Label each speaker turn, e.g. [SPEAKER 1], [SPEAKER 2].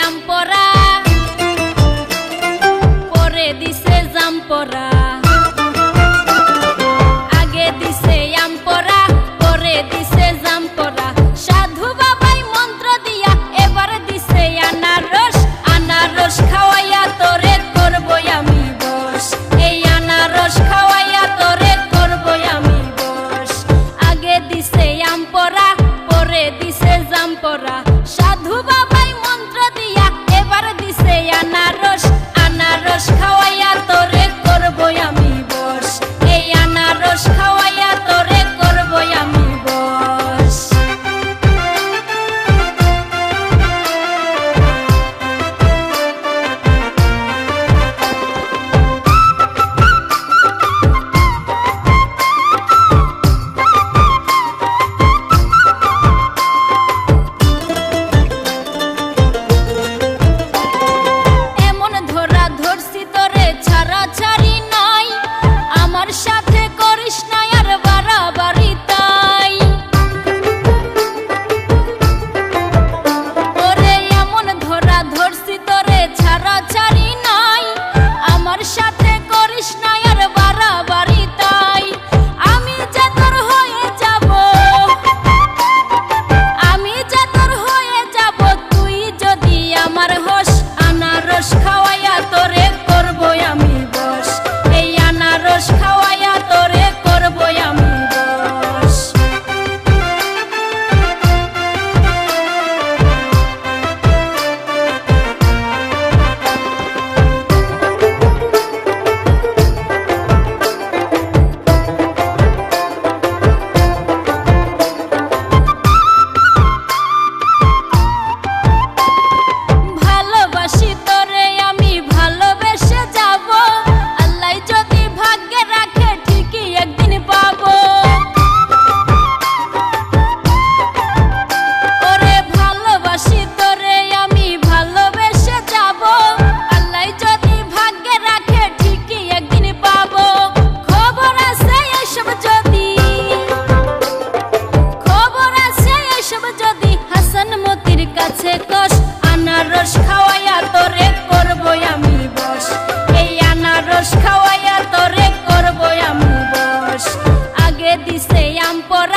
[SPEAKER 1] আমপরা, পরে দিছে জামপরা। আগে দিছে আমপরা, পরে দিছে জামপরা। সাধু বাবাই মন্ত্র দিয়া এবার দিছে আনারস। আনারস খাওয়াইয়া তোরে করবো আমি বশ, এই আনারস খাওয়াইয়া তোরে করবো আমি বশ। আগে দিছে আমপরা, পরে দিছে জামপরা। সাধু বাবাই মন্ত্র দিয়া এবার দিছে আনারস। আনারস খাওয়াইয়া তোরে করবো আমি বশ, এই আনারস খাওয়াইয়া তোরে করবো আমি বশ। এমন ধরা ধরছি তোরে ছাড়া ছাড়ি নাই, আমার সাথে করিস না আর বাড়াবাড়ি তাই। ওরে এমন ধরা ধরছি তোরে ছাড়া ছাড়ি নাই, আমার সাথে করিস না আর বাড়াবাড়ি তাই। আমি যে তোর হয়ে যাব, আমি যে তোর হয়ে যাব, তুই যদি আমার হোস। আনারস খাওয়াইয়া তোরে করবো আমি বশ, এই আনারস খাওয়াইয়া তোরে করবো আমি বশ। ভালোবাসি তোরে আমি ভালোবেসে যাব, আল্লাহ যদি ভাগ্যে রাখে ঠিকই একদিন পাবো। ওরে ভালোবাসি তোরে আমি ভালোবেসে যাব, আল্লাহ যদি ভাগ্যে রাখে ঠিকই একদিন পাবো। খবর আছে এসব যদি, খবর আছে এসব যদি হাসান মতির কাছে কস। আনারস খাওয়াইয়া তোরে করবো আমি বশ, এই আনারস খাওয়াইয়া তোরে করবো আমি বশ। আগে দিছে আমপরা,